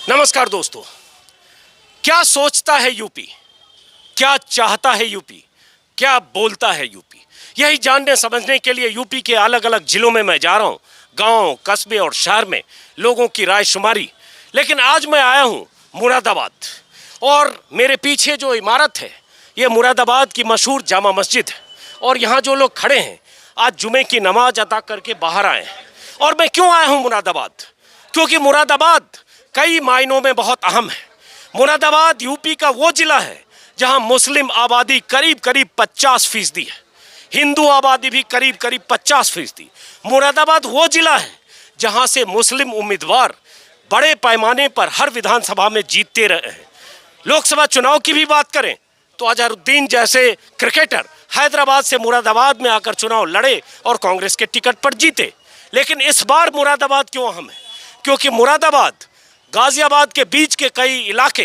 नमस्कार दोस्तों। क्या सोचता है यूपी, क्या चाहता है यूपी, क्या बोलता है यूपी, यही जानने समझने के लिए यूपी के अलग अलग जिलों में मैं जा रहा हूं। गांव, कस्बे और शहर में लोगों की राय शुमारी। लेकिन आज मैं आया हूं मुरादाबाद, और मेरे पीछे जो इमारत है ये मुरादाबाद की मशहूर जामा मस्जिद है। और यहाँ जो लोग खड़े हैं आज जुमे की नमाज अदा करके बाहर आए हैं। और मैं क्यों आया हूँ मुरादाबाद? क्योंकि मुरादाबाद कई मायनों में बहुत अहम है। मुरादाबाद यूपी का वो जिला है जहां मुस्लिम आबादी करीब करीब 50% है, हिंदू आबादी भी करीब करीब 50%। मुरादाबाद वो जिला है जहां से मुस्लिम उम्मीदवार बड़े पैमाने पर हर विधानसभा में जीतते रहे हैं। लोकसभा चुनाव की भी बात करें तो अजहरुद्दीन जैसे क्रिकेटर हैदराबाद से मुरादाबाद में आकर चुनाव लड़े और कांग्रेस के टिकट पर जीते। लेकिन इस बार मुरादाबाद क्यों अहम है? क्योंकि मुरादाबाद गाजियाबाद के बीच के कई इलाके,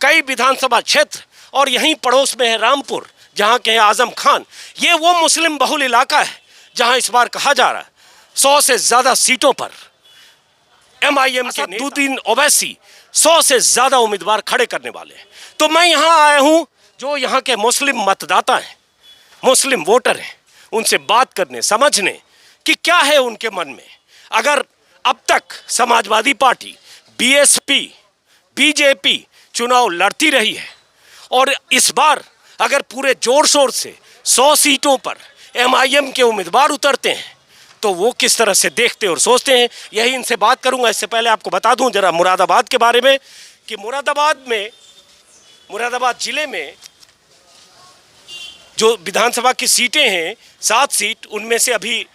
कई विधानसभा क्षेत्र और यहीं पड़ोस में है रामपुर जहां के हैं आजम खान। ये वो मुस्लिम बहुल इलाका है जहां इस बार कहा जा रहा है 100 से ज्यादा सीटों पर MIM के असदुद्दीन ओवैसी 100 से ज्यादा उम्मीदवार खड़े करने वाले हैं। तो मैं यहां आया हूं जो यहां के मुस्लिम मतदाता हैं, मुस्लिम वोटर हैं, उनसे बात करने, समझने कि क्या है उनके मन में। अगर अब तक समाजवादी पार्टी, BSP, BJP चुनाव लड़ती रही है और इस बार अगर पूरे जोर शोर से 100 सीटों पर MIM के उम्मीदवार उतरते हैं तो वो किस तरह से देखते और सोचते हैं, यही इनसे बात करूंगा। इससे पहले आपको बता दूं जरा मुरादाबाद के बारे में कि मुरादाबाद जिले में जो विधानसभा की सीटें हैं 7 सीट, उनमें से अभी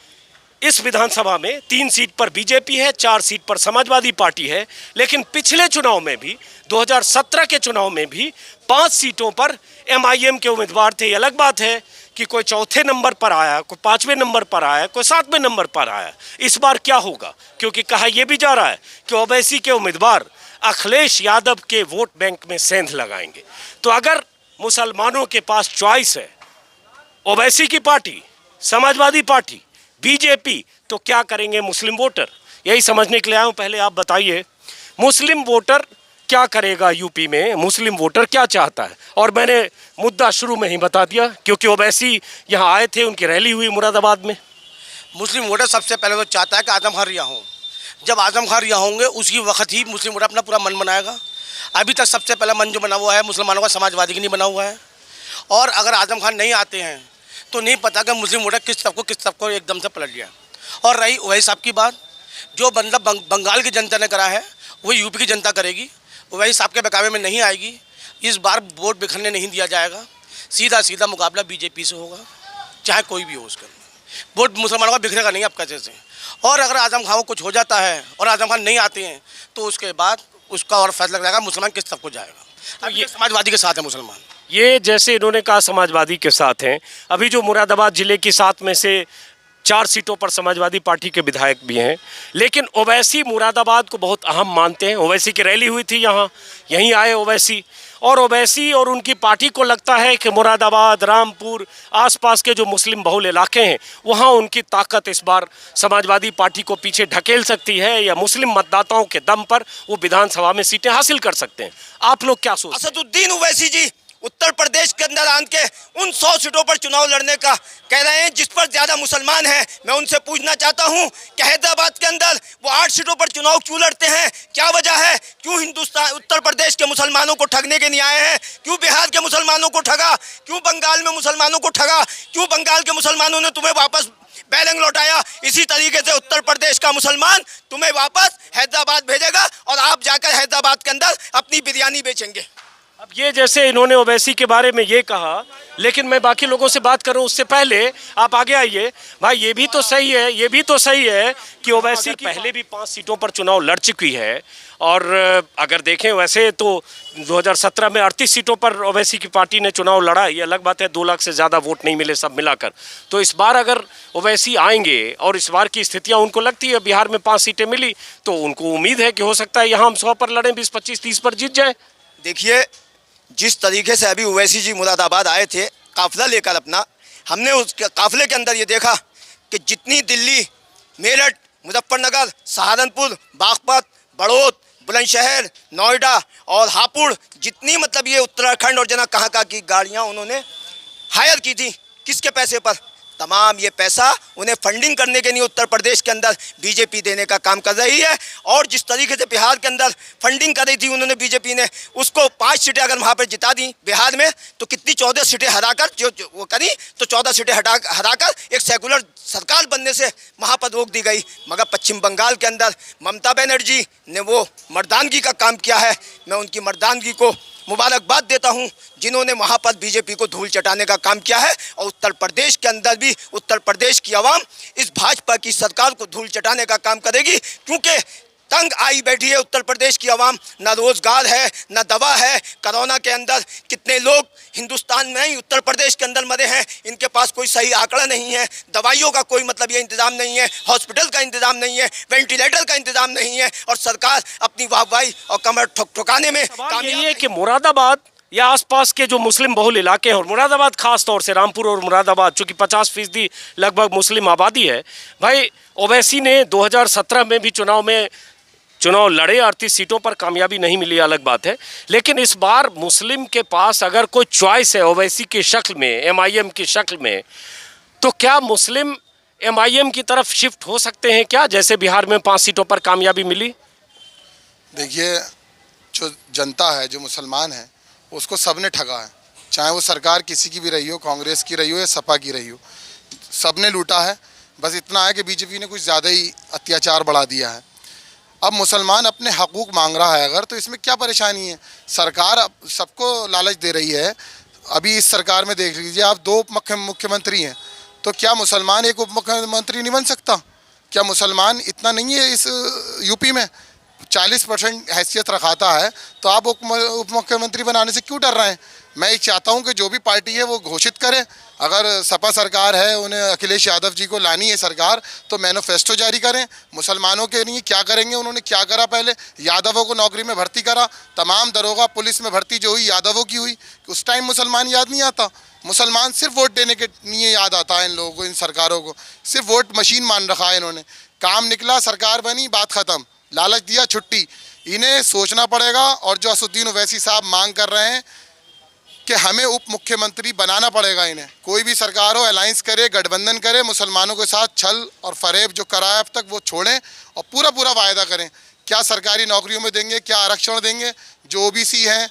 इस विधानसभा में 3 सीट पर BJP है, 4 सीट पर समाजवादी पार्टी है। लेकिन पिछले चुनाव में भी 2017 के चुनाव में भी 5 सीटों पर MIM के उम्मीदवार थे। ये अलग बात है कि कोई चौथे नंबर पर आया, कोई 5वें नंबर पर आया, कोई 7वें नंबर पर आया। इस बार क्या होगा? क्योंकि कहा यह भी जा रहा है कि ओवैसी के उम्मीदवार अखिलेश यादव के वोट बैंक में सेंध लगाएंगे। तो अगर मुसलमानों के पास चॉइस है ओवैसी की पार्टी, समाजवादी पार्टी, BJP, तो क्या करेंगे मुस्लिम वोटर? यही समझने के लिए आया हूं। पहले आप बताइए मुस्लिम वोटर क्या करेगा यूपी में, मुस्लिम वोटर क्या चाहता है? और मैंने मुद्दा शुरू में ही बता दिया क्योंकि ओवैसी यहाँ आए थे, उनकी रैली हुई मुरादाबाद में। मुस्लिम वोटर सबसे पहले तो चाहता है कि आजम खान रिहा हों। जब आजम खान रिहा होंगे उसी वक्त ही मुस्लिम वोटर अपना पूरा मन बनाएगा। अभी तक सबसे पहला मन जो बना हुआ है मुसलमानों का समाजवादी का नहीं बना हुआ है। और अगर आजम खान नहीं आते हैं तो नहीं पता कि मुस्लिम वोटर किस तरफ को एकदम से पलट गया। और रही ओवैसी साहब की बात, जो मतलब बंगाल की जनता ने करा है वही यूपी की जनता करेगी। ओवैसी साहब के बहकावे में नहीं आएगी। इस बार वोट बिखरने नहीं दिया जाएगा। सीधा मुकाबला BJP से होगा, चाहे कोई भी हो। उसका वोट मुसलमानों का बिखरेगा नहीं अब कैसे से। और अगर आजम खान को कुछ हो जाता है और आजम खान नहीं आते हैं तो उसके बाद उसका और फैसला जाएगा मुसलमान किस तरफ को जाएगा। अब ये समाजवादी के साथ है मुसलमान। ये जैसे इन्होंने कहा समाजवादी के साथ हैं, अभी जो मुरादाबाद जिले की 7 में से 4 सीटों पर समाजवादी पार्टी के विधायक भी हैं। लेकिन ओवैसी मुरादाबाद को बहुत अहम मानते हैं। ओवैसी की रैली हुई थी यहाँ, यहीं आए ओवैसी। और ओवैसी और उनकी पार्टी को लगता है कि मुरादाबाद, रामपुर, आसपास के जो मुस्लिम बहुल इलाके हैं वहाँ उनकी ताकत इस बार समाजवादी पार्टी को पीछे ढकेल सकती है या मुस्लिम मतदाताओं के दम पर वो विधानसभा में सीटें हासिल कर सकते हैं। आप लोग क्या सोचते हैं? असदुद्दीन ओवैसी जी उत्तर प्रदेश के अंदर आन के उन 100 सीटों पर चुनाव लड़ने का कह रहे हैं जिस पर ज्यादा मुसलमान हैं। मैं उनसे पूछना चाहता हूं कि हैदराबाद के अंदर वो 8 सीटों पर चुनाव क्यों लड़ते हैं? क्या वजह है? क्यों उत्तर प्रदेश के मुसलमानों को ठगने के लिए आए हैं? क्यों बिहार के मुसलमानों को ठगा? क्यों बंगाल में मुसलमानों को ठगा? क्यों बंगाल के मुसलमानों ने तुम्हें वापस बैरंग लौटाया? इसी तरीके से उत्तर प्रदेश का मुसलमान तुम्हें वापस हैदराबाद भेजेगा और आप जाकर हैदराबाद के अंदर अपनी बिरयानी बेचेंगे। अब ये जैसे इन्होंने ओवैसी के बारे में ये कहा, लेकिन मैं बाकी लोगों से बात करूं उससे पहले आप आगे आइए। भाई ये भी तो सही है कि ओवैसी की पहले भी 5 सीटों पर चुनाव लड़ चुकी है। और अगर देखें वैसे तो 2017 में 38 सीटों पर ओवैसी की पार्टी ने चुनाव लड़ा। ये अलग बात है 2 लाख से ज़्यादा वोट नहीं मिले सब मिलाकर। तो इस बार अगर ओवैसी आएंगे और इस बार की स्थितियाँ उनको लगती है, बिहार में 5 सीटें मिली तो उनको उम्मीद है कि हो सकता है यहाँ हम 100 पर लड़ें, 20, 25, 30 पर जीत जाए। देखिए जिस तरीके से अभी ओवैसी जी मुरादाबाद आए थे काफिला लेकर अपना, हमने उस काफिले के अंदर ये देखा कि जितनी दिल्ली, मेरठ, मुजफ्फरनगर, सहारनपुर, बागपत, बड़ौद, बुलंदशहर, नोएडा और हापुड़, जितनी मतलब ये उत्तराखंड और जना कहाँ की गाड़ियाँ उन्होंने हायर की थी, किसके पैसे पर? तमाम ये पैसा उन्हें फंडिंग करने के लिए उत्तर प्रदेश के अंदर बीजेपी देने का काम कर रही है। और जिस तरीके से बिहार के अंदर फंडिंग करी थी उन्होंने बीजेपी ने, उसको 5 सीटें अगर वहाँ पर जिता दी बिहार में, तो कितनी 14 सीटें हराकर जो वो करी, तो 14 सीटें हराकर एक सेकुलर सरकार बनने से वहाँ पर रोक दी गई। मगर पश्चिम बंगाल के अंदर ममता बनर्जी ने वो मर्दानगी का काम किया है। मैं उनकी मर्दानगी को मुबारकबाद देता हूं, जिन्होंने वहां पर बीजेपी को धूल चटाने का काम किया है। और उत्तर प्रदेश के अंदर भी उत्तर प्रदेश की आवाम इस भाजपा की सरकार को धूल चटाने का काम करेगी, क्योंकि तंग आई बैठी है उत्तर प्रदेश की आवाम। ना रोजगार है, ना दवा है। कोरोना के अंदर कितने लोग हिंदुस्तान में ही उत्तर प्रदेश के अंदर मरे हैं, इनके पास कोई सही आंकड़ा नहीं है। दवाइयों का कोई मतलब ये इंतजाम नहीं है, हॉस्पिटल का इंतजाम नहीं है, वेंटिलेटर का इंतजाम नहीं है, और सरकार अपनी वाहवाही और कमर ठुकाने में सवाल यही है कि मुरादाबाद या आसपास के जो मुस्लिम बहुल इलाके हैं, और मुरादाबाद खास तौर से रामपुर और मुरादाबाद, चूंकि 50% लगभग मुस्लिम आबादी है। भाई ओवैसी ने 2017 में भी चुनाव लड़े, 38 सीटों पर कामयाबी नहीं मिली, अलग बात है। लेकिन इस बार मुस्लिम के पास अगर कोई चॉइस है ओवैसी की शक्ल में, एमआईएम की शक्ल में, तो क्या मुस्लिम एमआईएम की तरफ शिफ्ट हो सकते हैं क्या, जैसे बिहार में 5 सीटों पर कामयाबी मिली? देखिए, जो जनता है, जो मुसलमान है, उसको सबने ठगा है। चाहे वो सरकार किसी की भी रही हो, कांग्रेस की रही हो या सपा की रही हो, सबने लूटा है। बस इतना है कि बीजेपी ने कुछ ज़्यादा ही अत्याचार बढ़ा दिया है। अब मुसलमान अपने हकूक़ मांग रहा है अगर, तो इसमें क्या परेशानी है? सरकार अब सबको लालच दे रही है। अभी इस सरकार में देख लीजिए आप, 2 मुख्यमंत्री हैं, तो क्या मुसलमान एक उप मुख्यमंत्री नहीं बन सकता? क्या मुसलमान इतना नहीं है इस यूपी में? 40% हैसियत रखाता है, तो आप उप मुख्यमंत्री बनाने से क्यों डर रहे हैं? मैं ये चाहता हूं कि जो भी पार्टी है वो घोषित करे। अगर सपा सरकार है, उन्हें अखिलेश यादव जी को लानी है सरकार, तो मैनिफेस्टो जारी करें। मुसलमानों के लिए क्या करेंगे? उन्होंने क्या करा? पहले यादवों को नौकरी में भर्ती करा, तमाम दरोगा पुलिस में भर्ती जो हुई यादवों की हुई। उस टाइम मुसलमान याद नहीं आता। मुसलमान सिर्फ वोट देने के लिए याद आता है इन लोगों को, इन सरकारों को। सिर्फ वोट मशीन मान रखा है इन्होंने। काम निकला, सरकार बनी, बात ख़त्म, लालच दिया, छुट्टी। इन्हें सोचना पड़ेगा। और जो असदुद्दीन ओवैसी साहब मांग कर रहे हैं कि हमें उप मुख्यमंत्री बनाना पड़ेगा, इन्हें कोई भी सरकार हो अलायंस करे, गठबंधन करे, मुसलमानों के साथ छल और फरेब जो कराया अब तक वो छोड़ें और पूरा वायदा करें। क्या सरकारी नौकरियों में देंगे, क्या आरक्षण देंगे? जो ओबीसी हैं,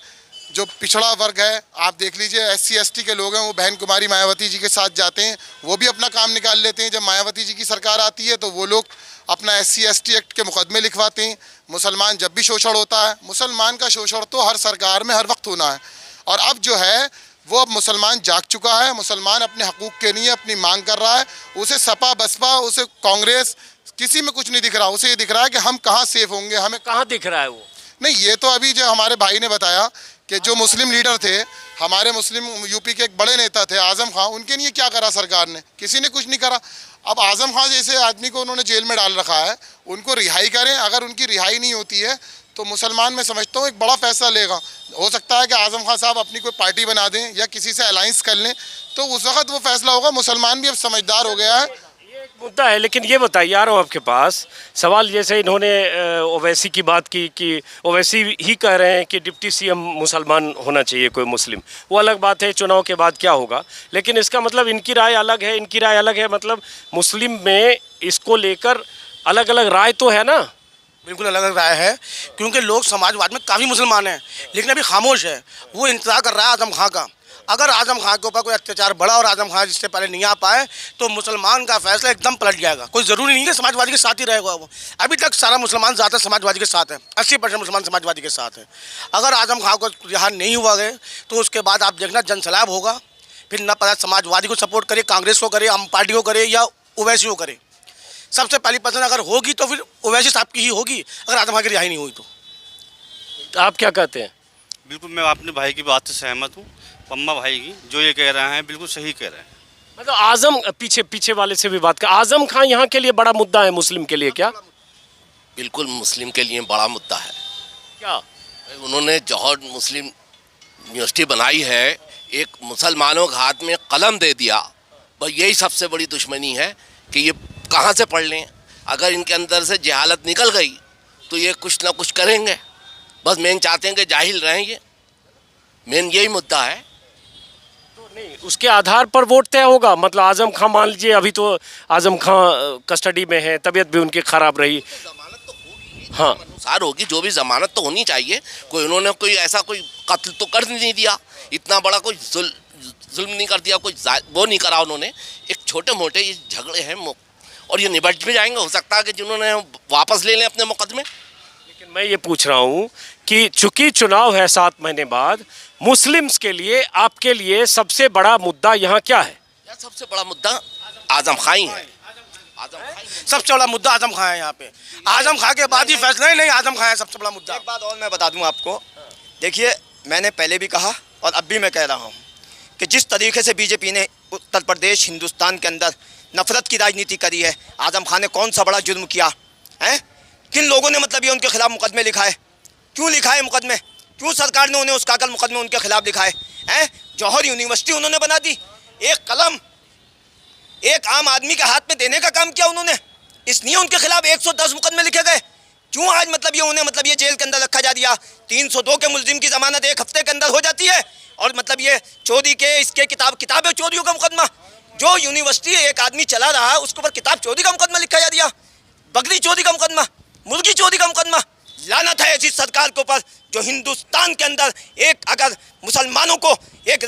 जो पिछड़ा वर्ग है, आप देख लीजिए, SC ST के लोग हैं, वो बहन कुमारी मायावती जी के साथ जाते हैं, वो भी अपना काम निकाल लेते हैं। जब मायावती जी की सरकार आती है तो वो लोग अपना SC ST एक्ट के मुकदमे लिखवाते हैं। मुसलमान जब भी शोषण होता है, मुसलमान का शोषण तो हर सरकार में हर वक्त होना है। और अब जो है वो अब मुसलमान जाग चुका है। मुसलमान अपने हकूक़ के लिए अपनी मांग कर रहा है। उसे सपा बसपा, उसे कांग्रेस, किसी में कुछ नहीं दिख रहा। उसे ये दिख रहा है कि हम कहाँ सेफ होंगे, हमें कहाँ दिख रहा है वो? नहीं, ये तो अभी जो हमारे भाई ने बताया कि जो मुस्लिम लीडर थे, हमारे मुस्लिम यूपी के एक बड़े नेता थे आज़म खां, उनके लिए क्या करा सरकार ने? किसी ने कुछ नहीं करा। अब आज़म खां जैसे आदमी को उन्होंने जेल में डाल रखा है, उनको रिहाई करें। अगर उनकी रिहाई नहीं होती है तो मुसलमान, मैं समझता हूँ, एक बड़ा फैसला लेगा। हो सकता है कि आज़म खां साहब अपनी कोई पार्टी बना दें या किसी से अलायंस कर लें, तो उस वक्त वो फैसला होगा। मुसलमान भी अब समझदार हो गया है। ये एक मुद्दा है। लेकिन ये बताइए, आ रहा हूँ आपके पास सवाल, जैसे इन्होंने ओवैसी की बात की कि ओवैसी ही कह रहे हैं कि डिप्टी CM मुसलमान होना चाहिए, कोई मुस्लिम। वो अलग बात है, चुनाव के बाद क्या होगा। लेकिन इसका मतलब इनकी राय अलग है, इनकी राय अलग है। मतलब मुस्लिम में इसको लेकर अलग अलग राय तो है ना? बिल्कुल अलग अलग राय है, क्योंकि लोग समाजवाद में काफ़ी मुसलमान हैं, लेकिन अभी खामोश है। वो इंतजार कर रहा है आज़म खां का। अगर आज़म खां के ऊपर कोई अत्याचार बढ़ा और आज़म खां जिससे पहले नहीं आ पाए, तो मुसलमान का फैसला एकदम पलट जाएगा। कोई ज़रूरी नहीं है समाजवादी के साथ ही रहेगा वो। अभी तक सारा मुसलमान ज़्यादा समाजवादी के साथ है, 80% मुसलमान समाजवादी के साथ है। अगर आज़म खां को रिहा नहीं हुआ गए तो उसके बाद आप देखना जनसैलाब होगा। फिर न पता समाजवादी को सपोर्ट करे, कांग्रेस को करे, आम पार्टी को करे या ओवैसी को करे। सबसे पहली पसंद अगर होगी तो फिर ओवैसी साहब की ही होगी, अगर आज़म खां की रिहाई नहीं हुई तो। आप क्या कहते हैं? बिल्कुल, मैं अपने भाई की बात से सहमत हूँ। पम्मा भाई की जो ये कह रहे हैं बिल्कुल सही कह रहे हैं। मतलब आज़म, पीछे वाले से भी बात कर, आज़म खां यहाँ के लिए बड़ा मुद्दा है मुस्लिम के लिए क्या? बिल्कुल मुस्लिम के लिए बड़ा मुद्दा है। क्या उन्होंने जौहर मुस्लिम यूनिवर्सिटी बनाई है, एक मुसलमानों के हाथ में कलम दे दिया। बस यही सबसे बड़ी दुश्मनी है कि ये कहाँ से पढ़ लें। अगर इनके अंदर से जहालत निकल गई तो ये कुछ ना कुछ करेंगे। बस मेन चाहते हैं कि जाहिल रहें, ये मेन यही मुद्दा है। नहीं, उसके आधार पर वोट तय होगा। मतलब आजम खां मान लीजिए, अभी तो आजम खां कस्टडी में है, तबीयत भी उनकी खराब रही। जमानत तो होगी, हाँ। अनुसार होगी, जो भी जमानत तो होनी चाहिए। कोई उन्होंने कोई ऐसा कोई कत्ल तो कर नहीं दिया, इतना बड़ा कोई जुल्म नहीं कर दिया, कोई वो नहीं करा उन्होंने। एक छोटे मोटे ये झगड़े हैं और ये निबट भी जाएंगे। हो सकता है कि जिन्होंने वापस ले लें अपने मुकदमे। लेकिन मैं ये पूछ रहा हूँ कि चूंकि चुनाव है 7 महीने बाद, मुस्लिम्स के लिए, आपके लिए सबसे बड़ा मुद्दा यहाँ क्या है? यार सबसे बड़ा मुद्दा आजम खां ही है। आजम खां ही है। सबसे बड़ा मुद्दा आजम खां है यहाँ पे। आजम खां के बाद ही फैसला ही नहीं, आजम खां है सबसे बड़ा मुद्दा। एक बात और मैं बता दूं आपको, देखिए मैंने पहले भी कहा और अब भी मैं कह रहा हूं कि जिस तरीके से बीजेपी ने उत्तर प्रदेश हिंदुस्तान के अंदर नफरत की राजनीति करी है, आजम खां ने कौन सा बड़ा जुर्म किया है? किन लोगों ने मतलब ये उनके खिलाफ मुकदमे लिखा है? क्यों लिखा है मुकदमे? क्यों सरकार ने उन्हें उस कागल मुकदमे उनके खिलाफ लिखा है? जौहर यूनिवर्सिटी उन्होंने बना दी, एक कलम एक आम आदमी के हाथ में देने का काम किया उन्होंने, इसलिए उनके खिलाफ 110 मुकदमे लिखे गए। क्यों आज मतलब ये उन्हें मतलब ये जेल के अंदर रखा जा दिया? 302 के मुलजिम की जमानत 1 हफ्ते के अंदर हो जाती है और मतलब ये चोरी के इसके किताबें चोरियों का मुकदमा, जो यूनिवर्सिटी एक आदमी चला रहा उसके ऊपर किताब चोरी का मुकदमा लिखा जा दिया, बकरी चोरी का मुकदमा, मुर्गी चोरी का मुकदमा। लानत है ऐसी सरकार के ऊपर जो हिंदुस्तान के अंदर एक अगर मुसलमानों को एक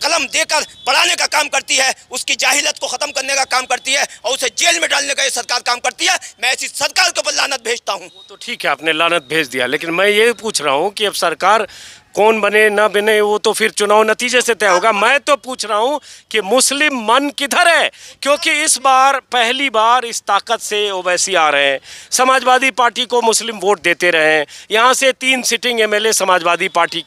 कलम देकर पढ़ाने का काम करती है, उसकी जाहिलत को ख़त्म करने का काम करती है और उसे जेल में डालने का ये सरकार काम करती है। मैं ऐसी सरकार के ऊपर लानत भेजता हूँ। तो ठीक है, आपने लानत भेज दिया, लेकिन मैं ये पूछ रहा हूँ कि अब सरकार कौन बने ना बने वो तो फिर चुनाव नतीजे से तय होगा। मैं तो पूछ रहा हूँ कि मुस्लिम मन किधर है? क्योंकि इस बार पहली बार इस ताकत से ओवैसी आ रहे हैं। समाजवादी पार्टी को मुस्लिम वोट देते रहे हैं। यहाँ से 3 सिटिंग एमएलए समाजवादी पार्टी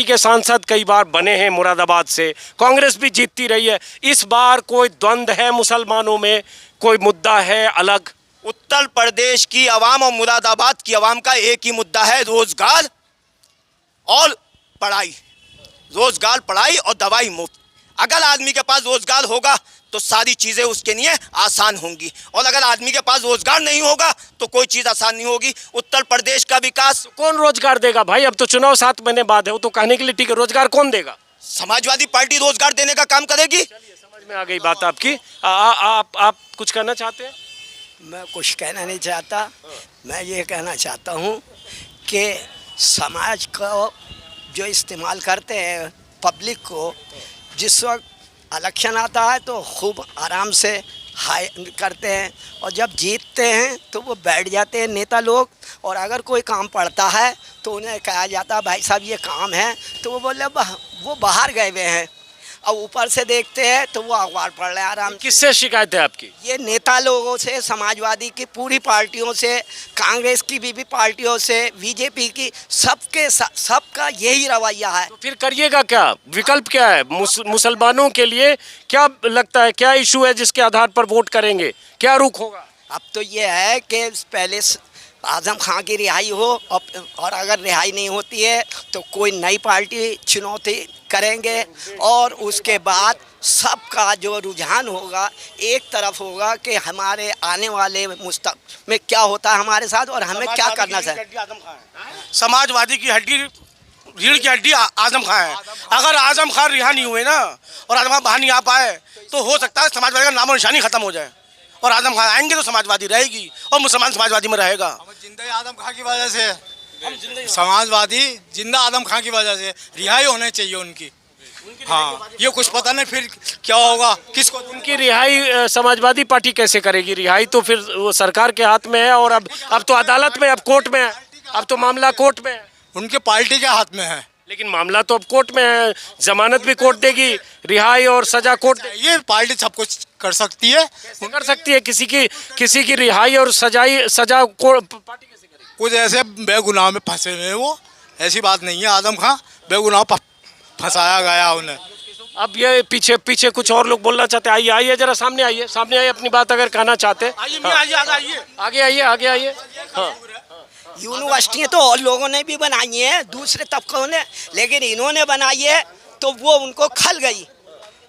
के सांसद कई बार बने हैं मुरादाबाद से। कांग्रेस भी जीतती रही है। इस बार कोई द्वंद्व है मुसलमानों में, कोई मुद्दा है अलग? उत्तर प्रदेश की आवाम और मुरादाबाद की आवाम का एक ही मुद्दा है, रोजगार और पढ़ाई। रोजगार, पढ़ाई और दवाई मुफ्त। अगर आदमी के पास रोजगार होगा तो सारी चीज़ें उसके लिए आसान होंगी, और अगर आदमी के पास रोजगार नहीं होगा तो कोई चीज़ आसान नहीं होगी। उत्तर प्रदेश का विकास कौन रोजगार देगा भाई? अब तो चुनाव 7 महीने बाद है, वो तो कहने के लिए ठीक है। रोजगार कौन देगा? समाजवादी पार्टी रोजगार देने का काम करेगी। समझ में आ गई बात आपकी। आप कुछ कहना चाहते हैं? मैं कुछ कहना नहीं चाहता। मैं ये कहना चाहता हूँ कि समाज को जो इस्तेमाल करते हैं पब्लिक को, जिस वक्त इलेक्शन आता है तो खूब आराम से हाई करते हैं और जब जीतते हैं तो वो बैठ जाते हैं नेता लोग, और अगर कोई काम पड़ता है तो उन्हें कहा जाता है भाई साहब ये काम है, तो वो बोले वो बाहर गए हुए हैं, और ऊपर से देखते हैं तो वो अखबार पढ़ रहे हैं आराम। किससे शिकायत है आपकी? ये नेता लोगों से, समाजवादी की पूरी पार्टियों से, कांग्रेस की भी पार्टियों से, बीजेपी की, सबका यही रवैया है। तो फिर करिएगा क्या? विकल्प क्या है? मुसलमानों के लिए क्या लगता है, क्या इशू है जिसके आधार पर वोट करेंगे? क्या रुख होगा? अब तो ये है कि पहले आजम खां की रिहाई हो, और अगर रिहाई नहीं होती है तो कोई नई पार्टी चुनौती करेंगे, और उसके बाद सबका जो रुझान होगा एक तरफ होगा कि हमारे आने वाले मुस्तकबिल में क्या होता है हमारे साथ और हमें क्या करना चाहिए। समाजवादी की हड्डी, रीढ़ की हड्डी आजम खां है। अगर आजम खां रिहा नहीं हुए ना और आजम खां बाहर नहीं आ पाए तो हो सकता है समाजवादी का नामो निशानी खत्म हो जाए, और आजम खां आएंगे तो समाजवादी रहेगी और मुसलमान समाजवादी में रहेगा। जिंदा आजम खां की वजह से, समाजवादी जिंदा आजम खां की वजह से रिहाई होने चाहिए उनकी। हाँ, ये कुछ पता नहीं फिर क्या होगा, किसको उनकी रिहाई समाजवादी पार्टी कैसे करेगी? रिहाई तो फिर वो सरकार के हाथ में है, और अब तो अदालत में, अब कोर्ट में है, अब तो मामला कोर्ट में है। उनके पार्टी के हाथ में है, लेकिन मामला तो अब कोर्ट में है। जमानत भी कोर्ट देगी, रिहाई और सजा कोर्ट देगी। ये पार्टी सब कुछ कर सकती है। कर सकती है किसी की रिहाई और सजा पार्टी कैसे करेगी? कुछ ऐसे बेगुनाह में फंसे हुए हैं वो, ऐसी बात नहीं है। आजम खां बेगुनाह फंसाया गया उन्हें। अब ये पीछे कुछ और लोग बोलना चाहते हैं। आइए जरा सामने आइए, अपनी बात अगर कहना चाहते हैं। आगे आइए। हाँ, यूनिवर्सिटियाँ तो और लोगों ने भी बनाई हैं, दूसरे तबकों ने, लेकिन इन्होंने बनाई है तो वो उनको खल गई,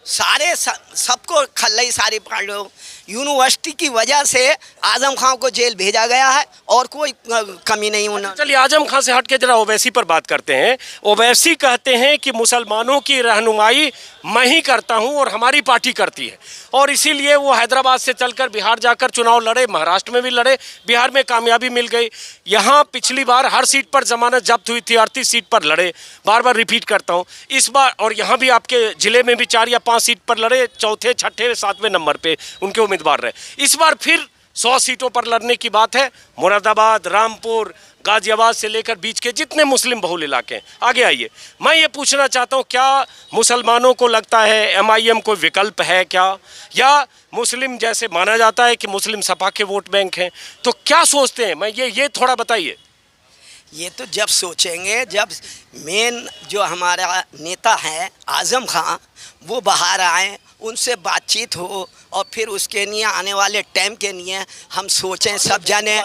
सबको खल रही सारी पार्टियों। यूनिवर्सिटी की वजह से आजम खां को जेल भेजा गया है और कोई कमी नहीं होना। चलिए आजम खां से हट के जरा ओवैसी पर बात करते हैं। ओवैसी कहते हैं कि मुसलमानों की रहनुमाई मैं ही करता हूं और हमारी पार्टी करती है, और इसीलिए वो हैदराबाद से चलकर बिहार जाकर चुनाव लड़े, महाराष्ट्र में भी लड़े, बिहार में कामयाबी मिल गई। यहाँ पिछली बार हर सीट पर जमानत जब्त हुई थी, 38 सीट पर लड़े, बार बार रिपीट करता हूँ। इस बार और यहाँ भी आपके जिले में भी 4 या 5 सीट पर लड़े, चौथे छठे 7वें नंबर पे उनके उम्मीदवार रहे। इस बार फिर 100 सीटों पर लड़ने की बात है। मुरादाबाद, रामपुर, गाजियाबाद से लेकर बीच के जितने मुस्लिम बहुल इलाके हैं। आगे आइए, मैं ये पूछना चाहता हूँ, क्या मुसलमानों को लगता है MIM कोई विकल्प है क्या, या मुस्लिम जैसे माना जाता है कि मुस्लिम सपा के वोट बैंक हैं, तो क्या सोचते हैं? मैं ये थोड़ा बताइए। ये तो जब सोचेंगे जब मेन जो हमारा नेता है आजम खां वो बाहर आए, उनसे बातचीत हो, और फिर उसके लिए आने वाले टाइम के लिए हम सोचें, सब जाने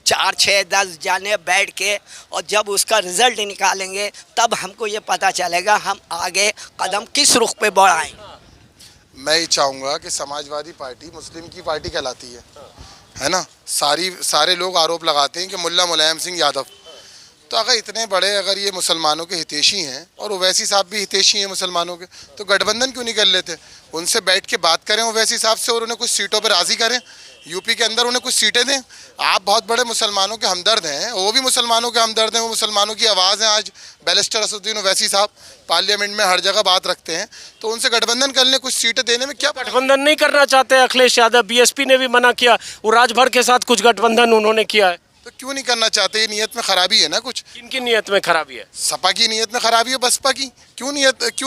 4, 6, 10 जाने बैठ के, और जब उसका रिजल्ट निकालेंगे तब हमको ये पता चलेगा हम आगे कदम किस रुख पे बढ़ाएं। मैं ये चाहूँगा कि समाजवादी पार्टी मुस्लिम की पार्टी कहलाती है ना। सारे लोग आरोप लगाते हैं कि मुल्ला मुलायम सिंह यादव, तो अगर इतने बड़े अगर ये मुसलमानों के हितैषी हैं और ओवैसी साहब भी हितैषी हैं मुसलमानों के, तो गठबंधन क्यों नहीं कर लेते? उनसे बैठ के बात करें ओवैसी साहब से और उन्हें कुछ सीटों पर राज़ी करें, यूपी के अंदर उन्हें कुछ सीटें दें। आप बहुत बड़े मुसलमानों के हमदर्द हैं, वो भी मुसलमानों के हमदर्द हैं, वो मुसलमानों की आवाज़ हैं। आज बैरिस्टर असदुद्दीन ओवैसी साहब पार्लियामेंट में हर जगह बात रखते हैं, तो उनसे गठबंधन कर लें, कुछ सीटें देने में क्या। गठबंधन नहीं करना चाहते अखिलेश यादव, BSP ने भी मना किया, वो राजभर के साथ कुछ गठबंधन उन्होंने किया है। तो क्यों नहीं करना चाहते? ये नीयत में खराबी है ना कुछ। किनकी नीयत में खराबी है? सपा की नीयत में खराबी है, बसपा की क्यों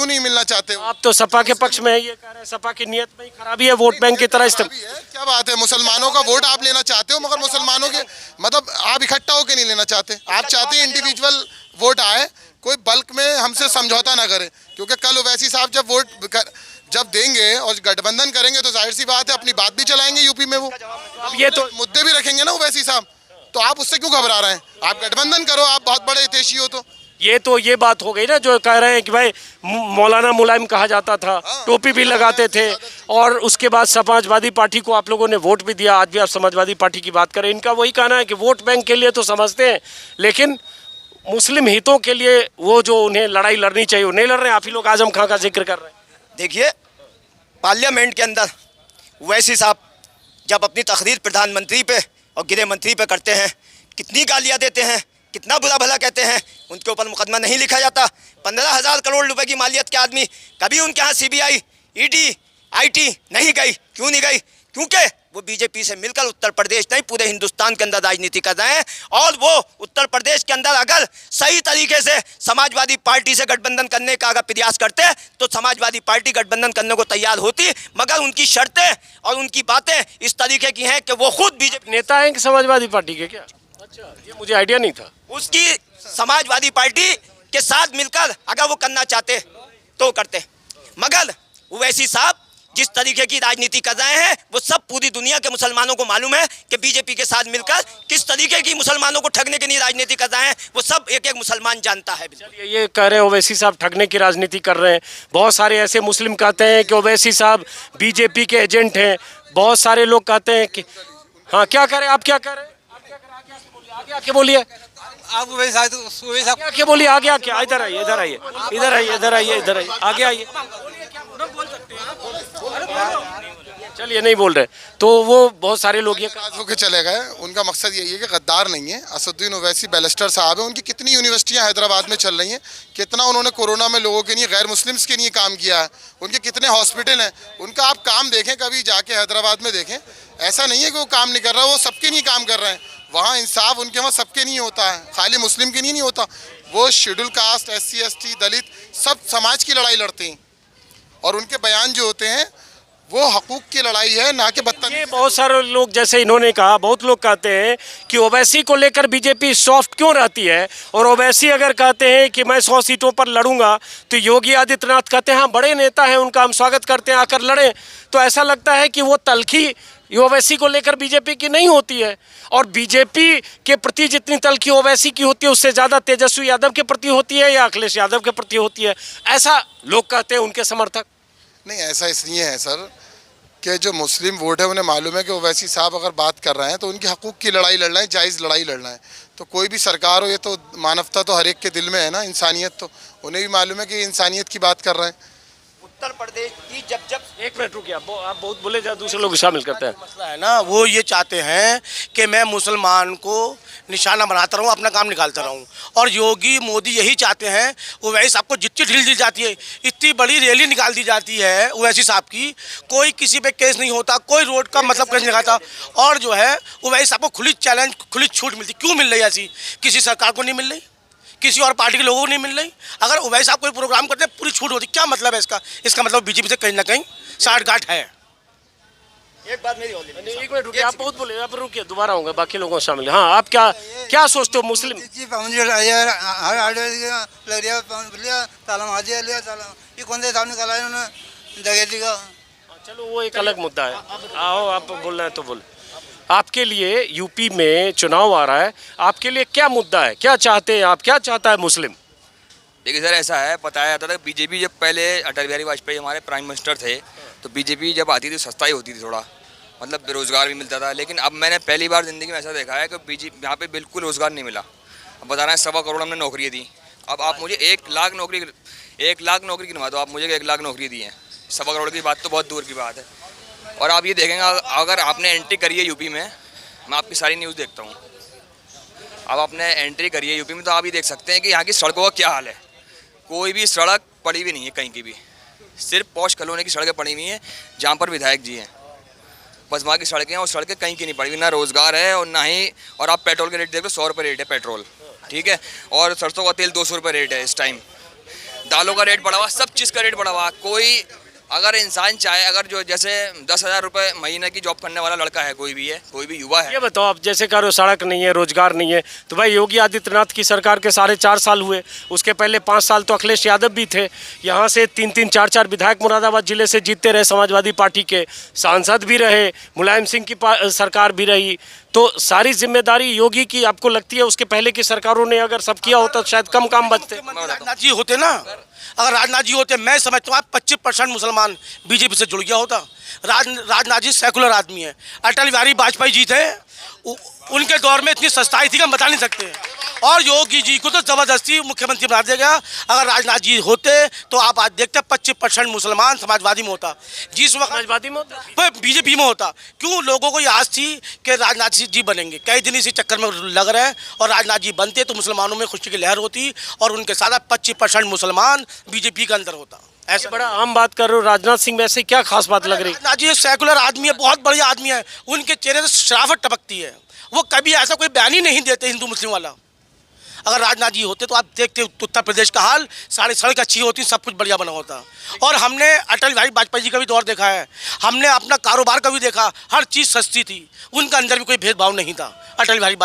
नहीं मिलना चाहते? आप तो सपा के पक्ष में है, ये कह रहे हैं सपा की नीयत में ही खराबी है, वोट बैंक की तरह इस्तेमाल। क्या बात है, मुसलमानों का वोट आप लेना चाहते हो, मगर मुसलमानों के मतलब आप इकट्ठा होकर नहीं लेना चाहते। आप चाहते हैं इंडिविजुअल वोट आए, कोई बल्क में हमसे समझौता ना करे, क्योंकि कल ओवैसी साहब जब वोट जब देंगे और गठबंधन करेंगे तो जाहिर सी बात है अपनी बात भी चलाएंगे यूपी में, वो अब ये तो मुद्दे भी रखेंगे ना ओवैसी साहब, तो आप उससे क्यों घबरा रहे हैं? आप गठबंधन करो, आप बहुत बड़े हितैषी हो। तो ये बात हो गई ना, जो कह रहे हैं कि भाई मौलाना मुलायम कहा जाता था, टोपी भी लगाते थे, और उसके बाद समाजवादी पार्टी को आप लोगों ने वोट भी दिया। आज भी आप समाजवादी पार्टी की बात करें, इनका वही कहना है कि वोट बैंक के लिए तो समझते हैं, लेकिन मुस्लिम हितों के लिए वो जो उन्हें लड़ाई लड़नी चाहिए वो नहीं लड़ रहे हैं। आप ही लोग आजम खां का जिक्र कर रहे हैं। देखिए, पार्लियामेंट के अंदर ओवैसी साहब जब अपनी तकरीर प्रधानमंत्री पे और गृह मंत्री पे करते हैं, कितनी गालियां देते हैं, कितना बुरा भला कहते हैं, उनके ऊपर मुकदमा नहीं लिखा जाता। 15,000 करोड़ रुपए की मालियत के आदमी, कभी उनके यहाँ CBI, ED, IT नहीं गई। क्यों नहीं गई? क्योंकि वो बीजेपी से मिलकर उत्तर प्रदेश नहीं पूरे हिंदुस्तान के अंदर राजनीति कर रहे हैं, और वो उत्तर प्रदेश के अंदर अगर सही तरीके से समाजवादी पार्टी से गठबंधन करने का अगर प्रयास करते तो समाजवादी पार्टी गठबंधन करने को तैयार होती, मगर उनकी शर्तें और उनकी बातें इस तरीके की हैं कि वो खुद बीजेपी नेता हैं कि समाजवादी पार्टी के? क्या अच्छा, ये मुझे आइडिया नहीं था। उसकी समाजवादी पार्टी के साथ मिलकर अगर वो करना चाहते तो करते, मगर ओवैसी साहब जिस तरीके की राजनीति कर रहे हैं वो सब पूरी दुनिया के मुसलमानों को मालूम है कि बीजेपी के साथ मिलकर किस तरीके की मुसलमानों को ठगने के लिए राजनीति कर रहे हैं, वो सब एक एक मुसलमान जानता है। ये कह रहे हैं ओवैसी साहब ठगने की राजनीति कर रहे हैं। बहुत सारे ऐसे मुस्लिम कहते हैं कि ओवैसी साहब बीजेपी के एजेंट हैं। बहुत सारे लोग कहते हैं कि हाँ, क्या करें आप, क्या करें आगे आके बोलिए, आप आगे बोलिए, आगे आके इधर आइए, इधर आइए, इधर आइए, इधर आइए, इधर आइए, आगे आइए। चलिए नहीं बोल रहे, तो वो बहुत सारे लोग ये होकर चले गए। उनका मकसद यही है कि गद्दार नहीं है। असदुद्दीन ओवैसी बैरिस्टर साहब है, उनकी कितनी यूनिवर्सिटियां हैदराबाद में चल रही हैं, कितना उन्होंने कोरोना में लोगों के लिए, गैर मुस्लिम्स के लिए काम किया है, उनके कितने हॉस्पिटल हैं, उनका आप काम देखें, कभी जाके हैदराबाद में देखें। ऐसा नहीं है कि वो काम नहीं कर रहा, वो सबके लिए काम कर रहे हैं। वहाँ इंसाफ उनके वहाँ सबके नहीं होता है, खाली मुस्लिम के लिए नहीं होता। वो शेड्यूल कास्ट, SC ST, दलित, सब समाज की लड़ाई लड़ते हैं, और उनके बयान जो होते हैं वो हकूक की लड़ाई है, ना कि बदतमीजी। ये बहुत सारे लोग, जैसे इन्होंने कहा, बहुत लोग कहते हैं कि ओवैसी को लेकर बीजेपी सॉफ्ट क्यों रहती है, और ओवैसी अगर कहते हैं कि मैं 100 सीटों पर लड़ूंगा तो योगी आदित्यनाथ कहते हैं हाँ बड़े नेता हैं, उनका हम स्वागत करते हैं, आकर लड़ें। तो ऐसा लगता है कि वो तलखी ओवैसी को लेकर बीजेपी की नहीं होती है, और बीजेपी के प्रति जितनी तलखी ओवैसी की होती है उससे ज़्यादा तेजस्वी यादव के प्रति होती है या अखिलेश यादव के प्रति होती है, ऐसा लोग कहते हैं उनके समर्थक। नहीं, ऐसा इसलिए है सर कि जो मुस्लिम वोट है उन्हें मालूम है कि ओवैसी साहब अगर बात कर रहे हैं तो उनके हकूक़ की लड़ाई लड़ रहे हैं, जायज़ लड़ाई लड़ रहे हैं। तो कोई भी सरकार हो, ये तो मानवता तो हर एक के दिल में है ना, इंसानियत तो उन्हें भी मालूम है कि इंसानियत की बात कर रहे हैं। उत्तर प्रदेश की जब एक मिनट रुकिए, आप बहुत बोले जा, दूसरे लोग शामिल करते हैं। मसला है ना, वो ये चाहते हैं कि मैं मुसलमान को निशाना बनाता रहूं, अपना काम निकालता रहूं। और योगी मोदी यही चाहते हैं। ओवैसी साहब को जितनी ढील दी जाती है, इतनी बड़ी रैली निकाल दी जाती है ओवैसी साहब की, कोई किसी पे केस नहीं होता, कोई रोड का मतलब केस नहीं खाता। और जो है ओवैसी साहब को खुली चैलेंज, खुली छूट मिलती। क्यों मिल रही है ऐसी? किसी सरकार को नहीं मिल रही, किसी और पार्टी के लोगों को नहीं मिल रही। अगर ओवैसी साहब कोई प्रोग्राम करते हैं पूरी छूट होती, क्या मतलब है इसका? इसका मतलब बीजेपी से कहीं ना कहीं साठगांठ है। एक बात मेरी एक मिनट रुकिए, आप बहुत बोले, आप रुकिए, दोबारा होंगे, बाकी लोगों को शामिल। हाँ, आप क्या सोचते हो मुस्लिम? चलो वो एक अलग मुद्दा है, आओ आप बोल रहे हैं तो बोल। आपके लिए यूपी में चुनाव आ रहा है, आपके लिए क्या मुद्दा है, क्या चाहते हैं आप, क्या चाहता है मुस्लिम? देखिए सर, ऐसा है, बताया जाता था बीजेपी जब पहले अटल बिहारी वाजपेयी हमारे प्राइम मिनिस्टर थे तो बीजेपी जब आती थी सस्ता ही होती थी, थोड़ा मतलब बेरोजगार भी मिलता था। लेकिन अब मैंने पहली बार ज़िंदगी में ऐसा देखा है कि बीजेपी यहाँ पे बिल्कुल रोज़गार नहीं मिला। अब बता रहे हैं 1.25 करोड़ हमने नौकरियाँ दी। अब आप मुझे 1 लाख नौकरी गिनवा दो, आप मुझे 1 लाख नौकरी दी हैं। 1.25 करोड़ की बात तो बहुत दूर की बात है। और आप ये देखेंगे, अगर आपने एंट्री करी है यूपी में, मैं आपकी सारी न्यूज़ देखता हूँ, अब आपने एंट्री करी है यूपी में तो आप ये देख सकते हैं कि यहाँ की सड़कों का क्या हाल है। कोई भी सड़क पड़ी भी नहीं है कहीं की भी, सिर्फ पौष कॉलोनी की सड़कें पड़ी हुई हैं जहाँ पर विधायक जी हैं, बस वहाँ की सड़कें हैं। और सड़कें कहीं की नहीं पड़ी हुई, ना रोज़गार है और ना ही। और आप पेट्रोल के रेट देख लो, 100 रुपये रेट है पेट्रोल, ठीक है। और सरसों का तेल 200 रुपये रेट है इस टाइम। दालों का रेट बढ़ा हुआ, सब चीज़ का रेट बढ़ा हुआ। कोई अगर इंसान चाहे, अगर जो जैसे 10,000 रुपये महीने की जॉब करने वाला लड़का है, कोई भी है, कोई भी युवा है। ये बताओ, आप जैसे कह रहे हो सड़क नहीं है, रोजगार नहीं है, तो भाई योगी आदित्यनाथ की सरकार के 4.5 साल हुए, उसके पहले 5 साल तो अखिलेश यादव भी थे। यहाँ से 3-3, 4-4 विधायक मुरादाबाद जिले से जीतते रहे, समाजवादी पार्टी के सांसद भी रहे, मुलायम सिंह की सरकार भी रही। तो सारी जिम्मेदारी योगी की आपको लगती है? उसके पहले की सरकारों ने अगर सब किया होता तो शायद कम काम बचते। राजनाथ जी होते ना, अगर राजनाथ जी होते, मैं समझता हूँ 25% मुसलमान बीजेपी से जुड़ गया होता। राजनाथ जी सेकुलर आदमी है। अटल बिहारी वाजपेयी जी थे, उनके दौर में इतनी सस्ताई थी कि हम बता नहीं सकते। और योगी जी को तो ज़बरदस्ती मुख्यमंत्री बना दिया गया। अगर राजनाथ जी होते तो आप आज देखते 25% मुसलमान समाजवादी में होता, जिस वक्त समाजवादी में होता, बीजेपी में होता। क्यों? लोगों को ये आस थी कि राजनाथ जी बनेंगे, कई दिन इसी चक्कर में लग रहे हैं। और राजनाथ जी बनते तो मुसलमानों में खुशी की लहर होती और उनके साथ 25% मुसलमान बीजेपी के अंदर होता। ऐसे बड़ा आम बात कर रहे हो, राजनाथ सिंह में ऐसे क्या खास बात लग रही? राजनाथ जी सेकुलर आदमी है, बहुत बढ़िया आदमी है। उनके चेहरे से शराफत टपकती है, वो कभी ऐसा कोई बयान ही नहीं देते हिंदू मुस्लिम वाला। अगर राजनाथ जी होते तो आप देखते उत्तर प्रदेश का हाल, सारी सड़क अच्छी होती, सब कुछ बढ़िया बना होता। और हमने अटल बिहारी वाजपेयी जी का भी दौर देखा है, हमने अपना कारोबार का भी देखा, हर चीज़ सस्ती थी, उनका अंदर भी कोई भेदभाव नहीं था अटल बिहारी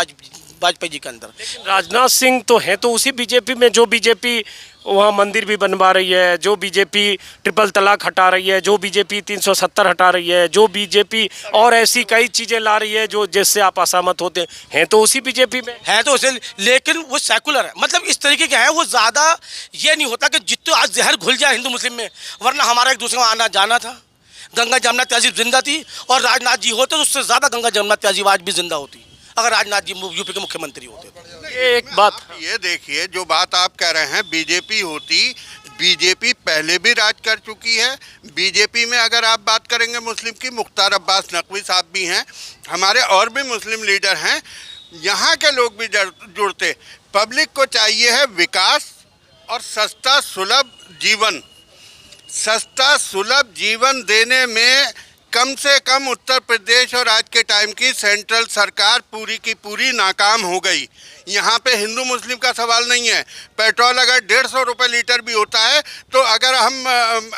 वाजपेयी जी के अंदर। राजनाथ सिंह तो हैं तो उसी बीजेपी में, जो बीजेपी वहाँ मंदिर भी बनवा रही है, जो बीजेपी ट्रिपल तलाक हटा रही है, जो बीजेपी 370 हटा रही है, जो बीजेपी और ऐसी कई चीज़ें ला रही है जो जिससे आप असहमत होते हैं, तो उसी बीजेपी में है तो उसे। लेकिन वो सेकुलर है, मतलब इस तरीके के हैं। वो ज़्यादा ये नहीं होता कि जितने आज जहर घुल जाए हिंदू मुस्लिम में, वरना हमारा एक दूसरे को आना जाना था। गंगा जमुना तहजीब जिंदा थी, और राजनाथ जी होते तो उससे ज़्यादा गंगा जमुना तहजीब आज भी जिंदा होती, अगर राजनाथ जी यूपी के मुख्यमंत्री होते। ये एक बात, ये देखिए, जो बात आप कह रहे हैं बीजेपी होती, बीजेपी पहले भी राज कर चुकी है। बीजेपी में अगर आप बात करेंगे मुस्लिम की, मुख्तार अब्बास नकवी साहब भी हैं, हमारे और भी मुस्लिम लीडर हैं, यहाँ के लोग भी जुड़ते। पब्लिक को चाहिए है विकास और सस्ता सुलभ जीवन। सस्ता सुलभ जीवन देने में कम से कम उत्तर प्रदेश और आज के टाइम की सेंट्रल सरकार पूरी की पूरी नाकाम हो गई। यहाँ पे हिंदू मुस्लिम का सवाल नहीं है। पेट्रोल अगर 150 रुपये लीटर भी होता है तो अगर हम